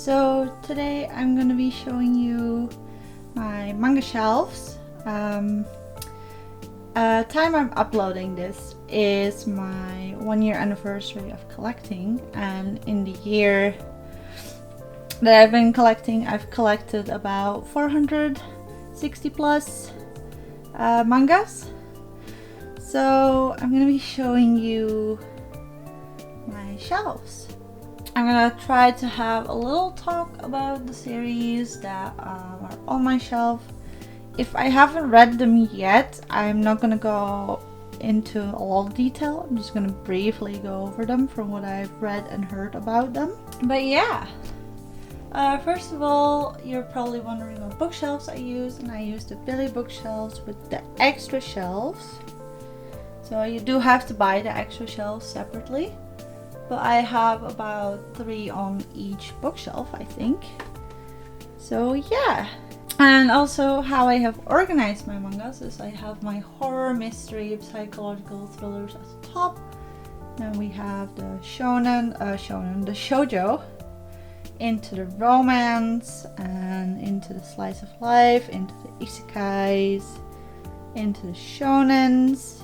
So today I'm going to be showing you my manga shelves. Time I'm uploading this is my 1-year anniversary of collecting, and in the year that I've been collecting, I've collected about 460 plus mangas. So I'm going to be showing you my shelves. I'm gonna try to have a little talk about the series that are on my shelf. If I haven't read them yet, I'm not gonna go into a lot of detail. I'm just gonna briefly go over them from what I've read and heard about them. But yeah, first of all, you're probably wondering what bookshelves I use, and I use the Billy bookshelves with the extra shelves. So you do have to buy the extra shelves separately. But I have about 3 on each bookshelf, I think. So yeah. And also how I have organized my mangas is I have my horror, mystery, psychological thrillers at the top. Then we have the the shoujo, into the romance, and into the slice of life, into the isekais, into the shonens,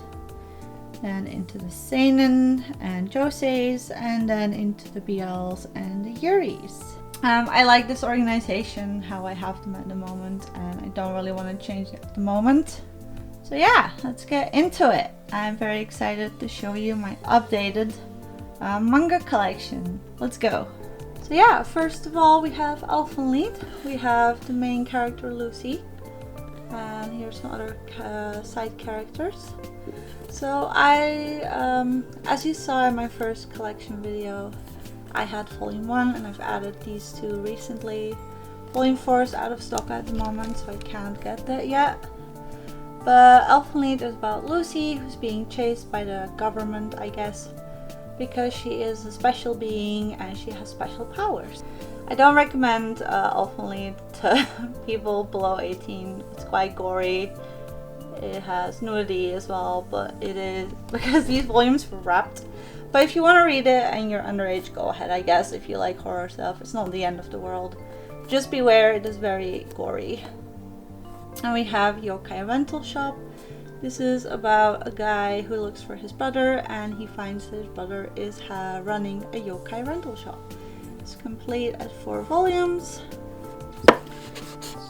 then into the seinen and joseis, and then into the BLs and the yuris. I like this organization, how I have them at the moment, and I don't really want to change it at the moment. So yeah, let's get into it. I'm very excited to show you my updated manga collection. Let's go. So yeah, first of all we have Elfen Lied. We have the main character Lucy, and here's some other side characters. So as you saw in my first collection video, I had volume 1 and I've added these 2 recently. Volume 4 is out of stock at the moment, so I can't get that yet. But Elfen Lied is about Lucy, who's being chased by the government, I guess, because she is a special being and she has special powers. I don't recommend Elfen Lied to people below 18. It's quite gory. It has nudity as well, but it is because these volumes were wrapped. But if you want to read it and you're underage, go ahead, I guess. If you like horror stuff, it's not the end of the world. Just beware, it is very gory. And we have Yokai Rental Shop. This is about a guy who looks for his brother, and he finds his brother is running a yokai rental shop. It's complete at 4 volumes.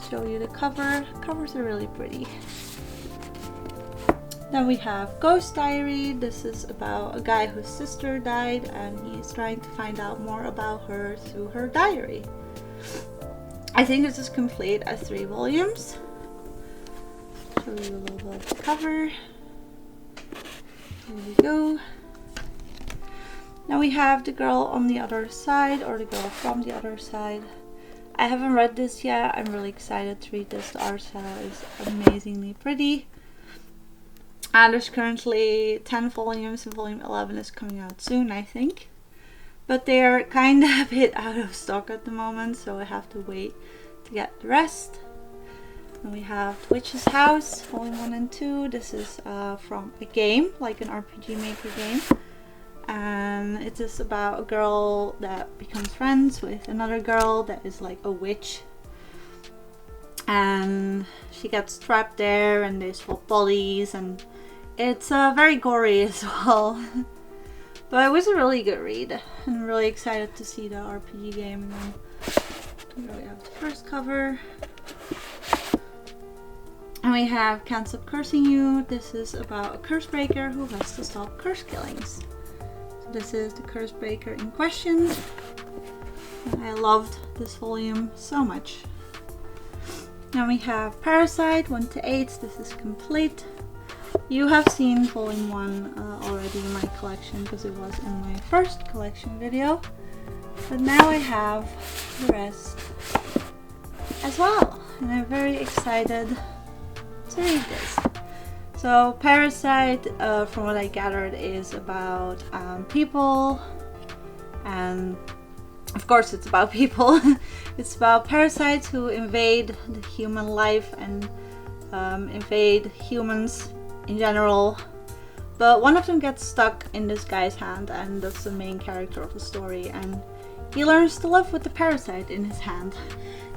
Show you the cover. Covers are really pretty. Then we have Ghost Diary. This is about a guy whose sister died and he's trying to find out more about her through her diary. I think this is complete at 3 volumes. Show you a little bit of the cover. There we go. Now we have The Girl on the Other Side, or The Girl from the Other Side. I haven't read this yet. I'm really excited to read this. The art style is amazingly pretty. And there's currently 10 volumes, and volume 11 is coming out soon, I think. But they're kind of a bit out of stock at the moment, so I have to wait to get the rest. And we have Witch's House, volume 1 and 2. This is from a game, like an RPG Maker game. And it is about a girl that becomes friends with another girl that is like a witch. And she gets trapped there, and they swap bodies, and it's very gory as well. But it was a really good read. I'm really excited to see the RPG game. And then here we have the first cover. And we have Can't Stop Cursing You. This is about a curse breaker who has to stop curse killings. So this is the curse breaker in question. And I loved this volume so much. Now we have Parasite 1 to 8. This is complete. You have seen volume 1 already in my collection because it was in my first collection video. But now I have the rest as well. And I'm very excited to read this. So Parasite, from what I gathered, is about people, and of course it's about people. It's about parasites who invade the human life and invade humans in general. But one of them gets stuck in this guy's hand, and that's the main character of the story, and he learns to live with the parasite in his hand.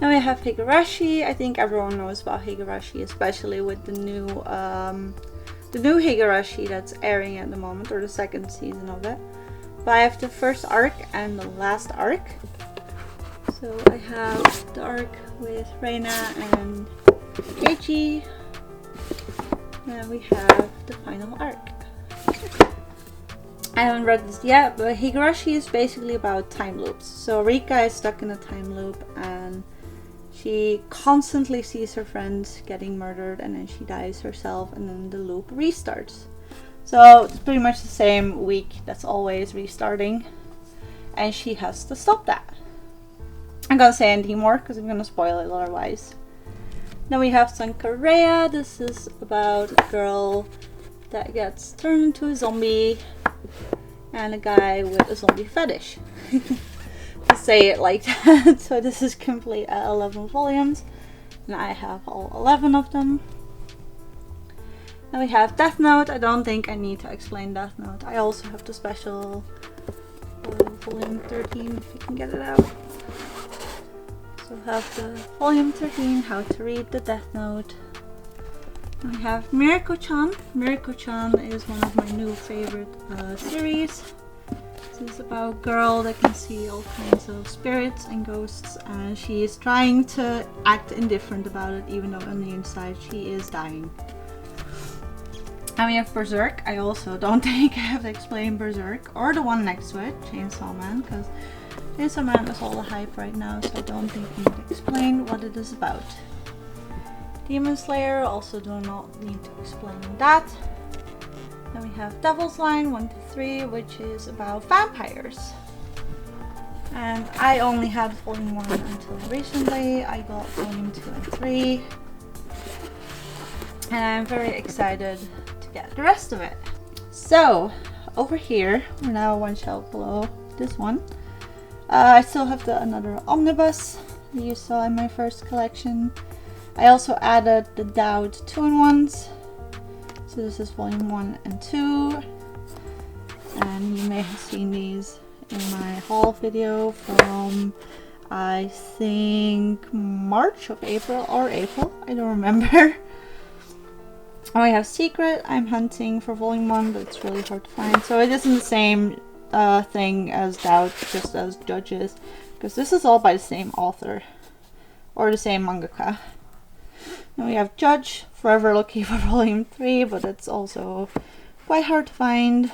Now we have Higurashi. I think everyone knows about Higurashi, especially with the new Higurashi that's airing at the moment, or the second season of it. But I have the first arc and the last arc. So I have the arc with Reina and Keiichi. And we have the final arc. I haven't read this yet, but Higurashi is basically about time loops. So Rika is stuck in a time loop and she constantly sees her friends getting murdered and then she dies herself and then the loop restarts. So it's pretty much the same week that's always restarting and she has to stop that. I'm gonna say anything more because I'm gonna spoil it otherwise. Then we have Sankareya. This is about a girl that gets turned into a zombie and a guy with a zombie fetish. To say it like that. So this is complete at 11 volumes and I have all 11 of them. Then we have Death Note. I don't think I need to explain Death Note. I also have the special volume 13 if you can get it out. So we have the volume 13, how to read the Death Note. I have Mirko-chan. Mirko-chan is one of my new favorite series. This is about a girl that can see all kinds of spirits and ghosts and she is trying to act indifferent about it even though on the inside she is dying. And we have Berserk. I also don't think I have to explain Berserk or the one next to it, Chainsaw Man, because Chainsaw Man is all the hype right now, so I don't think I need to explain what it is about. Demon Slayer, also do not need to explain that. Then we have Devil's Line 1 to 3, which is about vampires. And I only had volume 1 until recently. I got volume 2 and 3. And I'm very excited to get the rest of it. So, over here, we're now one shelf below this one. I still have another omnibus that you saw in my first collection. I also added the Dowd 2-in-1s. So this is volume 1 and 2. And you may have seen these in my haul video from, I think, March of April or April. I don't remember. And we have Secret. I'm hunting for volume 1, but it's really hard to find. So it isn't the same thing as Dowd, just as Judges. Because this is all by the same author. Or the same mangaka. And we have Judge, forever looking for volume 3, but it's also quite hard to find.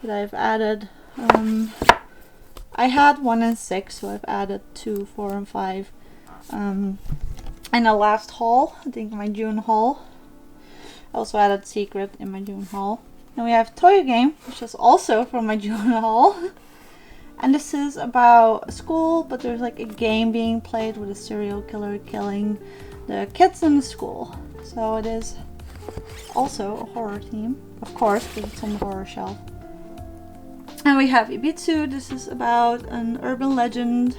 But I've added, I had 1 and 6, so I've added 2, 4, and 5. In the last haul, I think my June haul. I also added Secret in my June haul. Then we have Toyo Game, which is also from my June haul. And this is about a school, but there's like a game being played with a serial killer killing the kids in the school. So it is also a horror theme, of course, because it's on the horror shelf. And we have Ibitsu. This is about an urban legend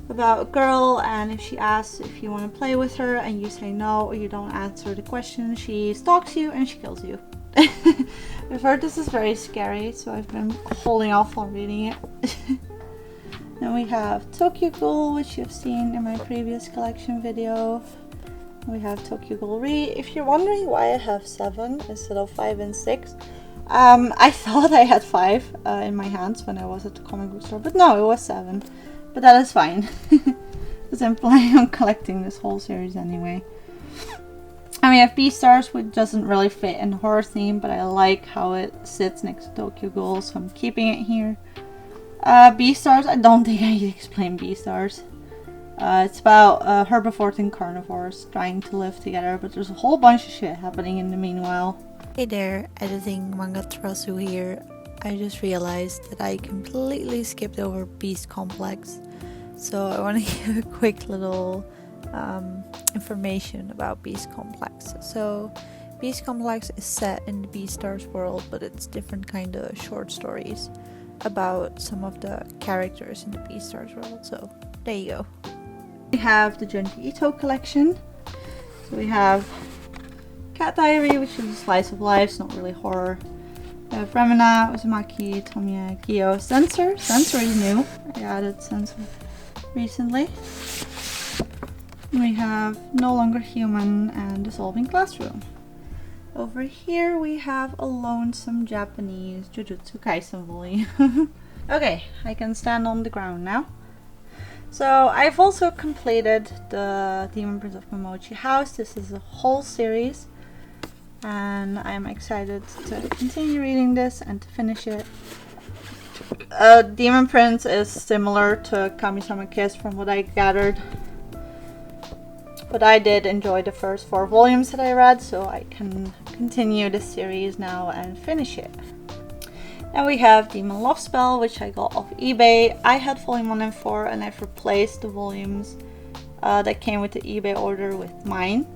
about a girl, and if she asks if you want to play with her and you say no or you don't answer the question, she stalks you and she kills you. I've heard this is very scary, so I've been holding off on reading it. Then we have Tokyo Ghoul, which you've seen in my previous collection video. We have Tokyo Ghoul Re. If you're wondering why I have 7 instead of 5 and 6, I thought I had 5 in my hands when I was at the comic book store, but no, it was 7. But that is fine, because I'm planning on collecting this whole series anyway. And we have Beastars, which doesn't really fit in the horror theme, but I like how it sits next to Tokyo Ghoul, so I'm keeping it here. Beastars, I don't think I need to explain Beastars. It's about herbivores and carnivores trying to live together, but there's a whole bunch of shit happening in the meanwhile. Hey there, editing Manga Terasu here. I just realized that I completely skipped over Beast Complex, so I want to give a quick little information about Beast Complex. So Beast Complex is set in the Beastars world, but it's different kind of short stories about some of the characters in the Beastars world, so there you go. We have the Junji Ito collection. So we have Cat Diary, which is a slice of life, it's not really horror. We have Remina, Uzumaki, Tomiya, Gyo, Censor. Censor is new. I added Censor recently. We have No Longer Human and Dissolving Classroom. Over here we have a lonesome Japanese Jujutsu Kaisen volume. Okay, I can stand on the ground now. So I've also completed the Demon Prince of Momochi House. This is a whole series and I'm excited to continue reading this and to finish it. Demon Prince is similar to Kami-sama Kiss from what I gathered, but I did enjoy the first 4 volumes that I read, so I can continue the series now and finish it. Now we have Demon Love Spell, which I got off eBay. I had volume 1 and 4 and I've replaced the volumes that came with the eBay order with mine.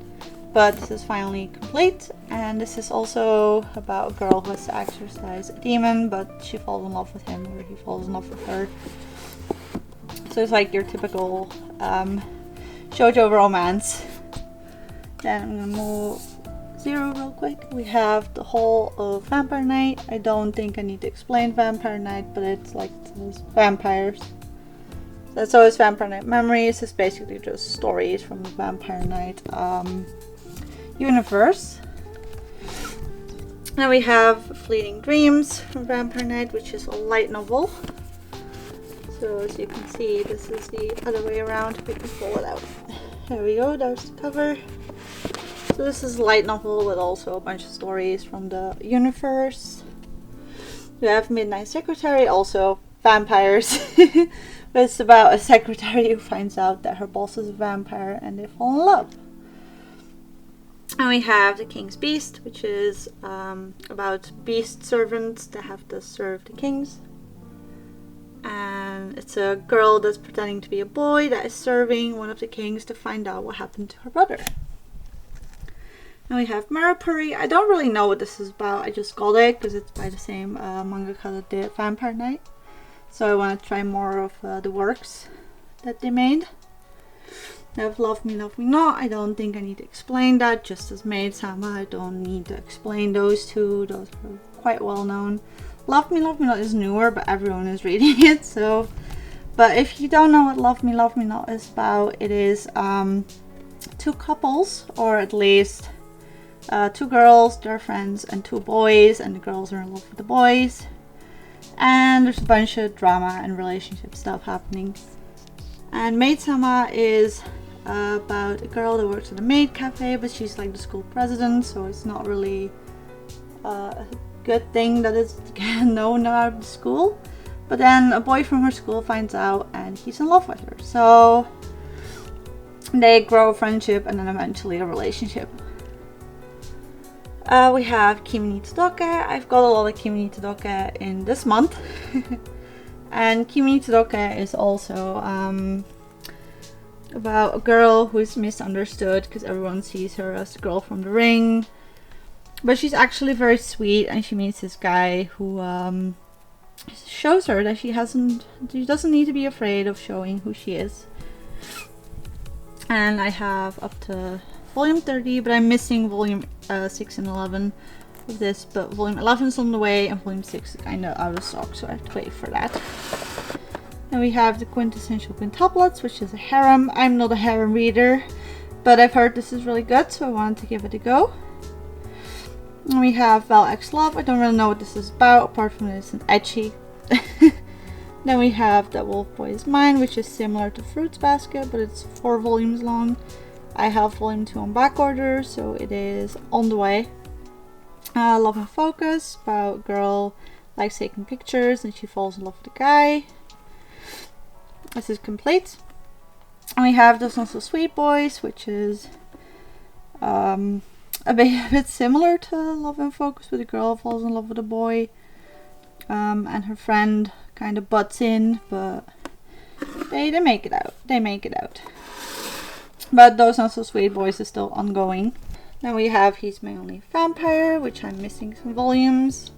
But this is finally complete, and this is also about a girl who has to exorcise a demon, but she falls in love with him or he falls in love with her. So it's like your typical shoujo romance. Then I'm gonna move Zero real quick. We have the whole of Vampire Knight. I don't think I need to explain Vampire Knight, but it's like those vampires. That's always Vampire Knight Memories. It's basically just stories from the Vampire Knight universe. Now we have Fleeting Dreams from Vampire Knight, which is a light novel. So as you can see, this is the other way around. We can pull it out. There we go, there's the cover. So this is a light novel with also a bunch of stories from the universe. We have Midnight Secretary, also vampires. But it's about a secretary who finds out that her boss is a vampire and they fall in love. And we have The King's Beast, which is about beast servants that have to serve the kings. And it's a girl that's pretending to be a boy that is serving one of the kings to find out what happened to her brother. And we have Marapuri. I don't really know what this is about. I just got it because it's by the same mangaka that did Vampire Knight. So I want to try more of the works that they made. We have Love Me, Love Me Not. I don't think I need to explain that. Just as Maid-sama, I don't need to explain those two. Those are quite well known. Love Me, Love Me Not is newer, but everyone is reading it. So, but if you don't know what Love Me, Love Me Not is about, it is 2 couples, or at least 2 girls, they're friends, and 2 boys, and the girls are in love with the boys. And there's a bunch of drama and relationship stuff happening. And Maid-sama is about a girl that works at a maid cafe, but she's like the school president, so it's not really a good thing that it's known about the school. But then a boy from her school finds out and he's in love with her. So they grow a friendship and then eventually a relationship. We have Kimi ni Todoke. I've got a lot of Kimi ni Todoke in this month. And Kimi ni Todoke is also about a girl who is misunderstood because everyone sees her as the girl from the ring. But she's actually very sweet, and she meets this guy who shows her that she doesn't need to be afraid of showing who she is. And I have up to volume 30, but I'm missing volume 6 and 11 of this, but volume 11 is on the way and volume 6 is kind of out of stock, so I have to wait for that. Then we have the Quintessential Quintuplets, which is a harem. I'm not a harem reader, but I've heard this is really good, so I wanted to give it a go. And we have Val X Love. I don't really know what this is about, apart from that it's an ecchi. Then we have That Wolf Boy Is Mine, which is similar to Fruits Basket, but it's 4 volumes long. I have volume 2 on back order, so it is on the way. Love and Focus, about a girl likes taking pictures and she falls in love with a guy. This is complete. And we have Those Not So Sweet Boys, which is a bit similar to Love and Focus, with a girl falls in love with a boy. And her friend kind of butts in, but they make it out. They make it out. But Those Not So Sweet Boys is still ongoing. Then we have He's My Only Vampire, which I'm missing some volumes.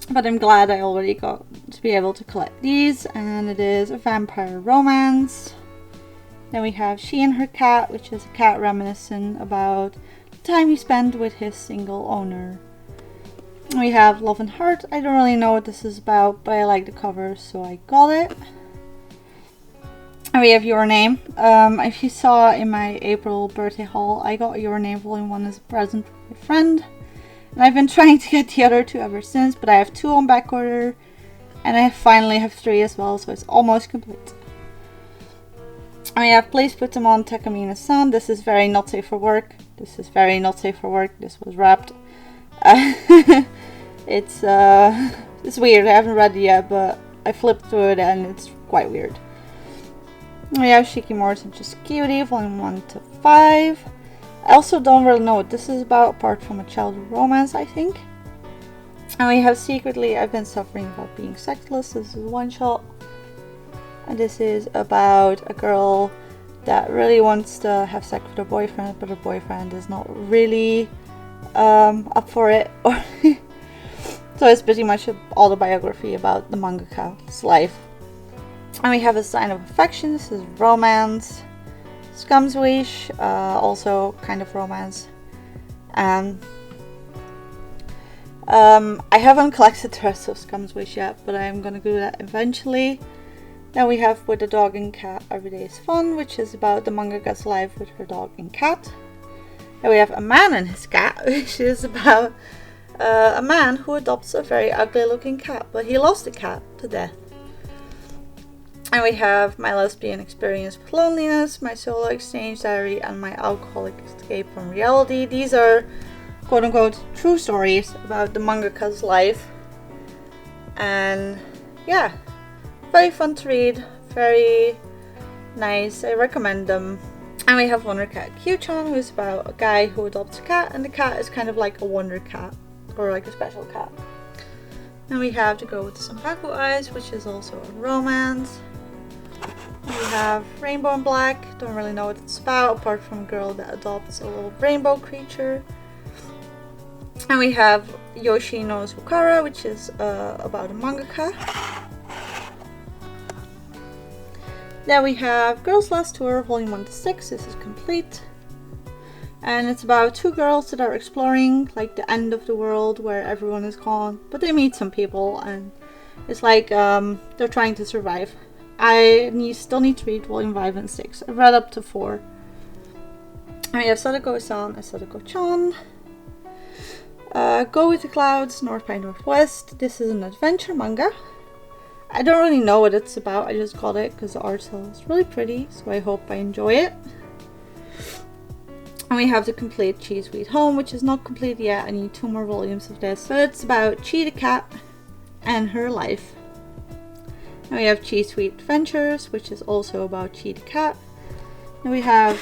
But I'm glad I already got to be able to collect these. And it is a vampire romance. Then we have She and Her Cat, which is a cat reminiscent about the time he spent with his single owner. We have Love and Heart. I don't really know what this is about, but I like the cover, so I got it. And we have Your Name. If you saw in my April birthday haul, I got Your Name Volume 1 as a present from my friend. And I've been trying to get the other two ever since, but I have 2 on back order. And I finally have 3 as well, so it's almost complete. And we have Please Put Them On, Takamine-san. This is very not safe for work. This is very not safe for work. This was wrapped. It's weird. I haven't read it yet, but I flipped through it and it's quite weird. We have Shikimori's Just Cutie, Volume 1 to 5. I also don't really know what this is about, apart from a childhood romance, I think. And we have Secretly I've Been Suffering About Being Sexless. This is a one-shot. And this is about a girl that really wants to have sex with her boyfriend, but her boyfriend is not really up for it. So it's pretty much an autobiography about the mangaka's life. And we have A Sign of Affection. This is romance. Scum's Wish, also kind of romance. And I haven't collected the rest of Scum's Wish yet, but I'm gonna do that eventually. Then we have With a Dog and Cat Every Day is Fun, which is about the mangaka's life with her dog and cat. Then we have A Man and His Cat, which is about a man who adopts a very ugly looking cat, but he loves the cat to death. And we have My Lesbian Experience with Loneliness, My Solo Exchange Diary, and My Alcoholic Escape from Reality. These are quote unquote true stories about the mangaka's life. And yeah, very fun to read, very nice, I recommend them. And we have Wonder Cat Q-chan, who's about a guy who adopts a cat, and the cat is kind of like a wonder cat, or like a special cat. And we have The Girl with the Senpaku Eyes, which is also a romance. And we have Rainbow and Black, don't really know what it's about, apart from a girl that adopts a little rainbow creature. And we have Yoshi no Sukara, which is about a mangaka. Then we have Girls Last Tour, Volume 1 to 6. This is complete. And it's about 2 girls that are exploring like the end of the world where everyone is gone. But they meet some people and it's like they're trying to survive. I still need to read Volume 5 and 6. I've read up to 4. And we have Sadako-san and Sadako-chan. Go with the Clouds, North by Northwest. This is an adventure manga. I don't really know what it's about, I just got it because the art style is really pretty, so I hope I enjoy it. And we have the complete Chi Sweet Home, which is not complete yet, I need 2 more volumes of this. So it's about Chi the cat and her life. And we have Chi Sweet Adventures, which is also about Chi the cat. And we have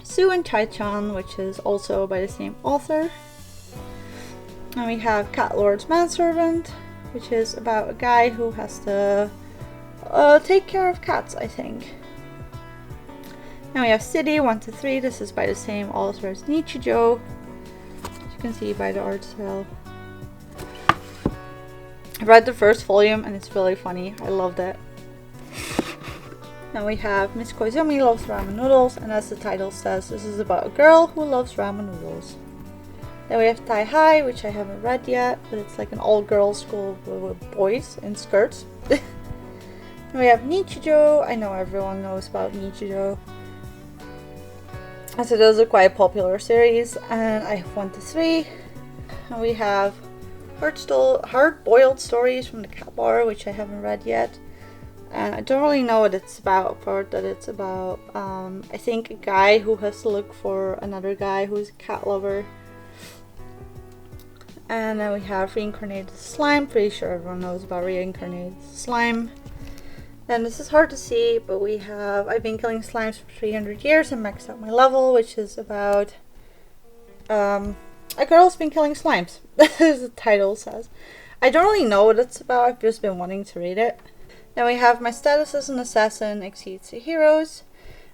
Sue and Chai-chan, which is also by the same author. And we have Cat Lord's Manservant, which is about a guy who has to take care of cats, I think. Now we have City 1 to 3. This is by the same author as Nichijou, as you can see by the art style. I read the first volume and it's really funny. I loved it. Then we have Miss Koizumi Loves Ramen Noodles, and as the title says, this is about a girl who loves ramen noodles. Then we have Tai High, which I haven't read yet, but it's like an all-girls school with boys in skirts. Then we have Nichijou. I know everyone knows about Nichijou, so those are quite a popular series. And I have 1 to 3. And we have Hard-Boiled Stories from the Cat Bar, which I haven't read yet. And I don't really know what it's about, apart that it's about, I think, a guy who has to look for another guy who's a cat lover. And then we have Reincarnated Slime. Pretty sure everyone knows about Reincarnated Slime. Then this is hard to see, but we have I've Been Killing Slimes for 300 Years and Maxed Out My Level, which is about a girl's been killing slimes, as the title says. I don't really know what it's about, I've just been wanting to read it. Then we have My Status as an Assassin Exceeds the Heroes.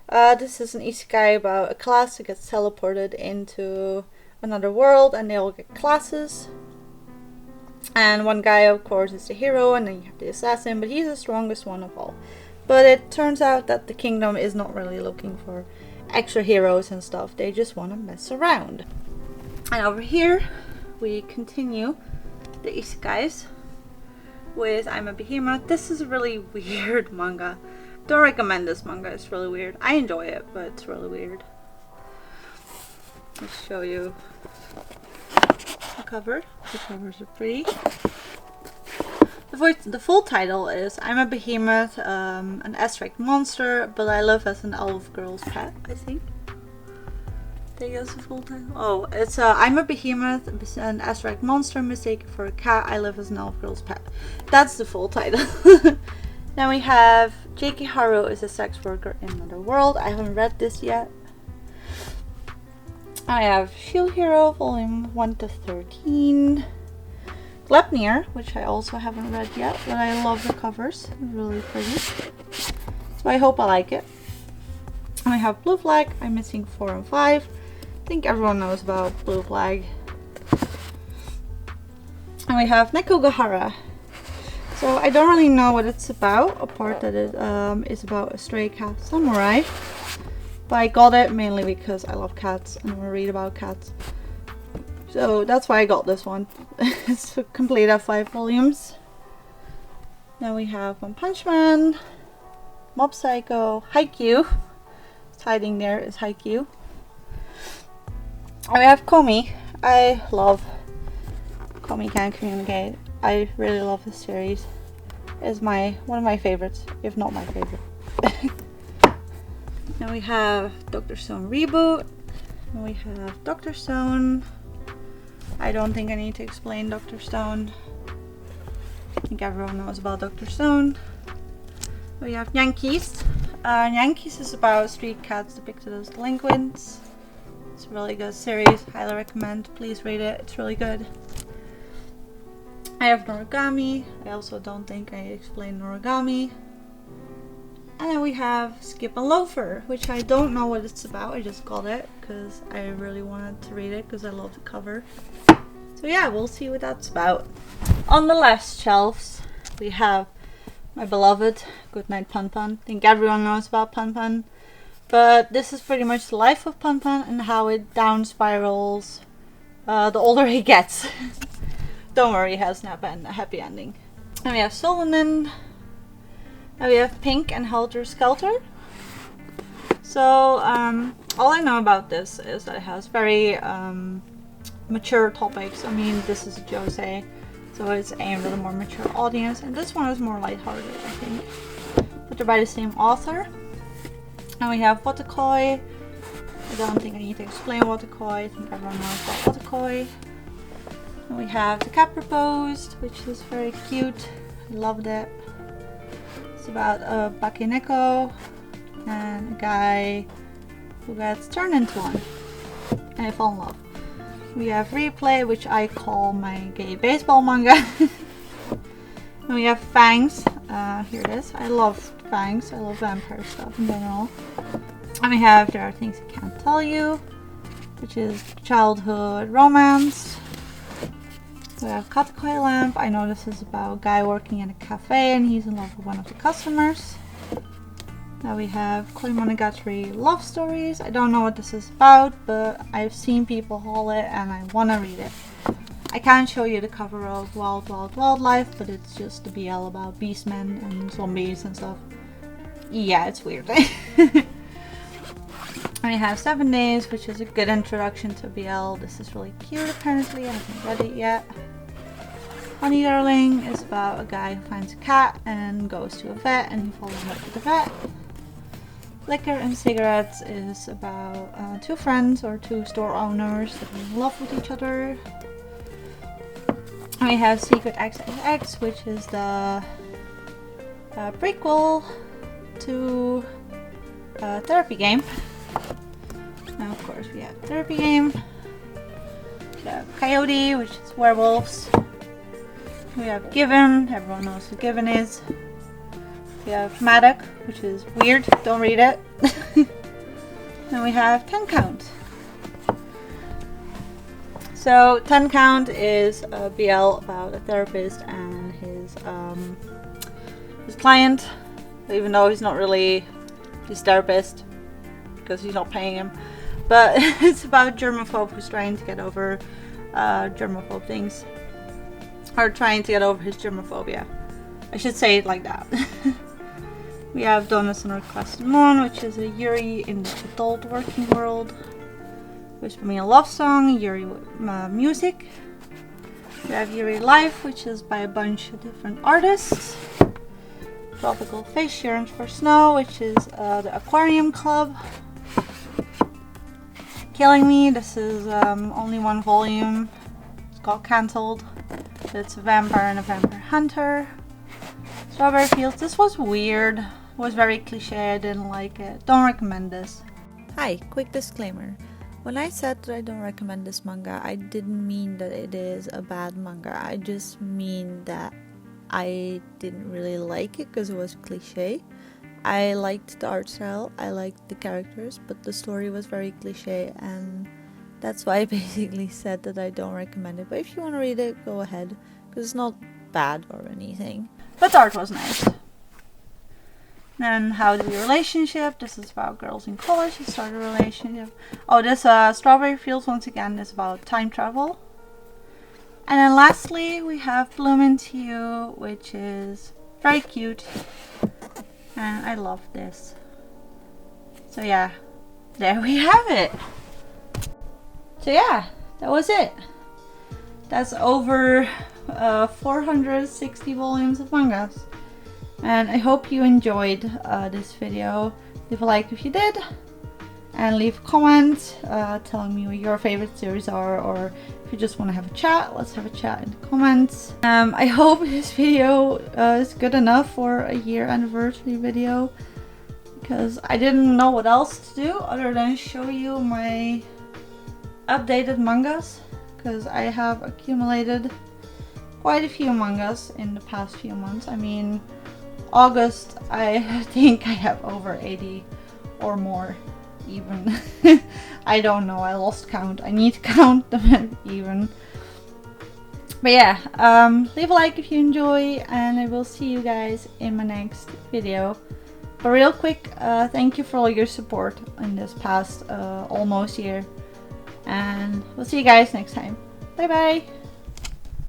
This is an isekai about a class that gets teleported into another world and they all get classes. And one guy, of course, is the hero, and then you have the assassin, but he's the strongest one of all. But it turns out that the kingdom is not really looking for extra heroes and stuff, they just want to mess around. And over here we continue the Isekais with I'm a Behemoth. This is a really weird manga. Don't recommend this manga, it's really weird. I enjoy it, but it's really weird. Let's show you the cover. The covers are pretty. The full title is I'm a Behemoth, an abstract monster, but I live as an elf girl's pet, I think. I think that's the full title. Oh, it's I'm a Behemoth, an abstract monster mistaken for a cat. I live as an elf girl's pet. That's the full title. Then we have J.K. Haru is a sex worker in another world. I haven't read this yet. I have Shield Hero, volume 1 to 13. Gleipnir, which I also haven't read yet, but I love the covers. They're really pretty. So I hope I like it. And I have Blue Flag. I'm missing 4 and 5. I think everyone knows about Blue Flag. And we have Nekogahara. So I don't really know what it's about, apart that it is about a stray cat samurai. But I got it mainly because I love cats and I want to read about cats. So that's why I got this one. It's complete of 5 volumes. Then we have One Punch Man, Mob Psycho, Haikyuu. It's hiding there is Haikyuu. And we have Komi. I love Komi Can Communicate. I really love this series. It's one of my favorites, if not my favorite. Then we have Dr. Stone Reboot. And we have Dr. Stone. I don't think I need to explain Dr. Stone. I think everyone knows about Dr. Stone. We have Yankees. Yankees is about street cats depicted as delinquents. It's a really good series. Highly recommend. Please read it. It's really good. I have Noragami. I also don't think I explained Noragami. And then we have Skip and Loafer, which I don't know what it's about. I just got it because I really wanted to read it because I love the cover. So yeah, we'll see what that's about. On the last shelves, we have my beloved Goodnight Pun Pun. I think everyone knows about Pun Pun. But this is pretty much the life of Pun Pun and how it down spirals the older he gets. Don't worry, it has a happy ending. And we have Solonin. And we have Pink and Helter Skelter. So all I know about this is that it has very mature topics. I mean, this is a josei, so it's aimed at a more mature audience, and this one is more lighthearted, I think. But they're by the same author. And we have Watakoi. I don't think I need to explain Watakoi. I think everyone knows about Watakoi. And we have The Cat Proposed, which is very cute. I loved it. It's about a bakeneko and a guy who gets turned into one, and they fall in love. We have Replay, which I call my gay baseball manga. And we have Fangs. Here it is. I love Fangs. I love vampire stuff in general. And we have There Are Things I Can't Tell You, which is childhood romance. We have Katakoi Lamp. I know this is about a guy working in a cafe and he's in love with one of the customers. Now we have Koi Monogatari Love Stories. I don't know what this is about, but I've seen people haul it and I want to read it. I can't show you the cover of Wild Wild Wildlife, but it's just the BL about beastmen and zombies and stuff. Yeah, it's weird. And we have 7 Days, which is a good introduction to BL. This is really cute apparently. I haven't read it yet. Honey Darling is about a guy who finds a cat and goes to a vet and he falls in love with the vet. Liquor and Cigarettes is about 2 friends or 2 store owners that are in love with each other. And we have Secret XXX, which is the prequel to Therapy Game. Now of course we have Therapy Game. We have Coyote, which is werewolves. We have Given, everyone knows who Given is. We have Maddox, which is weird, don't read it. Then we have 10 Count. So 10 Count is a BL about a therapist and his client, even though he's not really his therapist because he's not paying him. But it's about a Germaphobe who's trying to get over germaphobe things. Or trying to get over his germophobia. I should say it like that. We have Donuts on Request Moon, which is a Yuri in the adult working world. Whisper Me a Love Song, Yuri music. We have Yuri Life, which is by a bunch of different artists. Tropical Fish Yearns for Snow, which is the Aquarium Club. Killing Me, this is only one volume. It's got cancelled. It's a vampire and a vampire hunter. Strawberry Fields, this was weird. It was very cliche, I didn't like it. Don't recommend this. Hi, quick disclaimer. When I said that I don't recommend this manga, I didn't mean that it is a bad manga. I just mean that I didn't really like it because it was cliche. I liked the art style, I liked the characters, but the story was very cliche, and that's why I basically said that I don't recommend it. But if you want to read it, go ahead, because it's not bad or anything. But the art was nice. Then How to Be a Relationship. This is about girls in college who start a relationship. Oh, this Strawberry Fields, once again, is about time travel. And then lastly, we have Bloom Into You, which is very cute. And I love this. So yeah, there we have it. So yeah, that was it. That's over 460 volumes of mangas. And I hope you enjoyed this video. Leave a like if you did. And leave a comment telling me what your favorite series are, or if you just want to have a chat, let's have a chat in the comments. I hope this video is good enough for a year anniversary video, because I didn't know what else to do other than show you my updated mangas, because I have accumulated quite a few mangas in the past few months. I mean, August, I think I have over 80 or more even. I don't know, I lost count. I need to count them even. But yeah, leave a like if you enjoy, and I will see you guys in my next video. But real quick, thank you for all your support in this past almost year. And we'll see you guys next time. Bye bye!